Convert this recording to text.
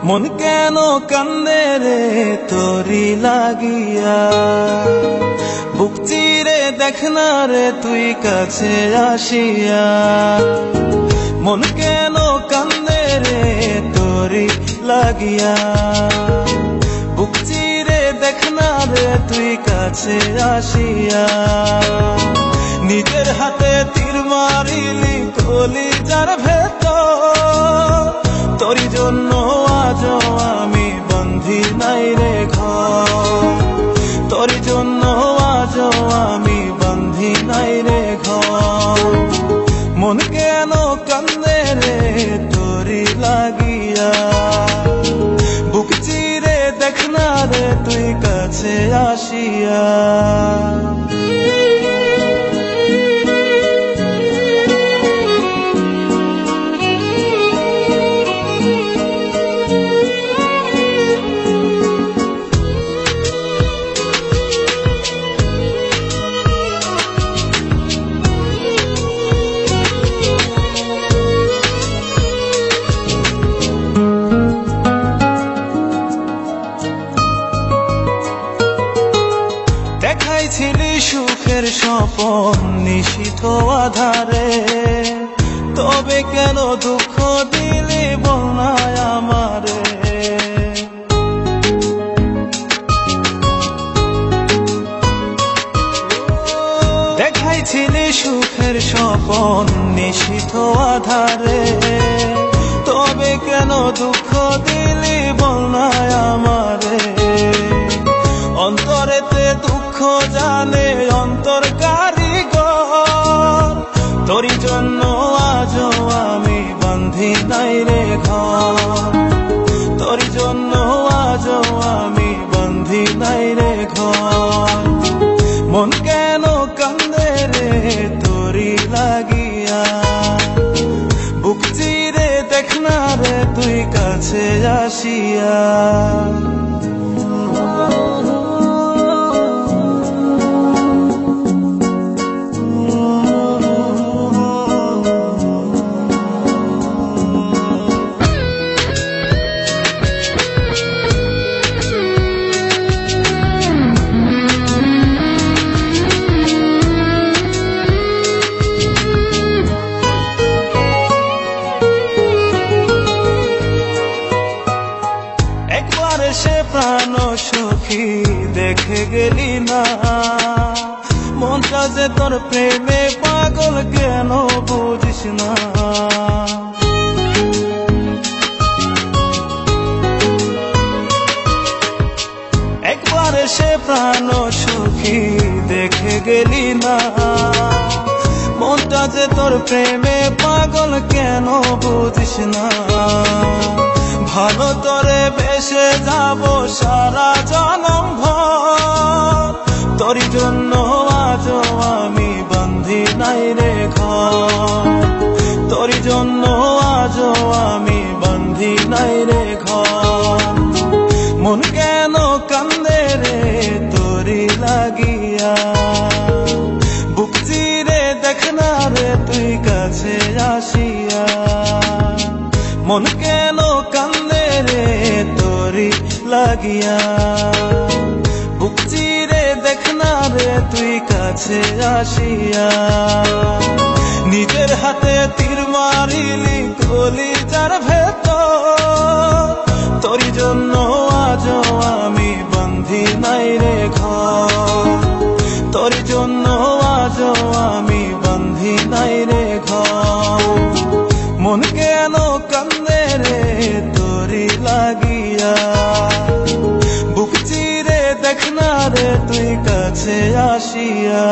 মন কেন কান্দে রে তোরি লাগিয়া, বুক চিরে দেখ না রে তুই কাছে আসিয়া। মন কেন কান্দে রে তোরি লাগিয়া, বুক চিরে দেখ না রে তুই কাছে আসিয়া। নিজের হাতে তীর মারিলি কলিজার ভেতর, তোরি জন্য আজও আমি বন্ধি নাই রে ঘর, তোরি জন্য আজও আমি বন্ধি নাই রে ঘর। মন কেন কান্দে রে তোরি লাগিয়া, বুক চিরে দেখ না রে তুই কাছে আসিয়া। দেখাইছিলি সুখের স্বপন নিশীথ আধারে, তবে কেন দুঃখ দিলি বল না আমারে। দেখাইছিলি সুখের স্বপন নিশীথ আধারে, তবে কেন দুঃখ দিলি বল না আমারে। অন্তরেতে দুঃখ জানে অন্তর কারিগর, তোরি জন্য আজও আমি বন্ধি নাই রে ঘর, তোরি জন্য আজও আমি বন্ধি নাই রে ঘর। মন কেন কান্দে রে তোরি লাগিয়া, বুক চিরে দেখ না রে তুই কাছে আসিয়া। সে প্রাণ সখী দেখে গেলি না, মনটা যে তোর প্রেমে পাগল কেন বুঝিস না। একবার সে প্রাণ সখী দেখে গেলি না, মনটা যে তোর প্রেমে পাগল কেন বুঝিস না। ভালো তোরে বেসে যাব সারা জনম ভর, তোরি জন্য আজও আমি বন্ধি নাই রে ঘর, তোরি জন্য আজও আমি বন্ধি নাই রে ঘর। মন কেন কান্দে রে তোরি লাগিয়া, বুক চিরে দেখ না রে তুই কাছে আসিয়া। মন কেন কান্দে রে তোরি লাগিয়া, বুক চিরে দেখ না রে তুই কাছে আসিয়া। নিজের হাতে তীর মারিলি কলিজার ভেতর, তোরি জন্য আজও আমি বন্ধি নাই রে ঘর, তোরি জন্য আজও আমি বন্ধি নাই রে ঘর। মন কেন কান্দে রে তোরি লাগিয়া, বুক চিরে দেখ না রে তুই কাছে আসিয়া।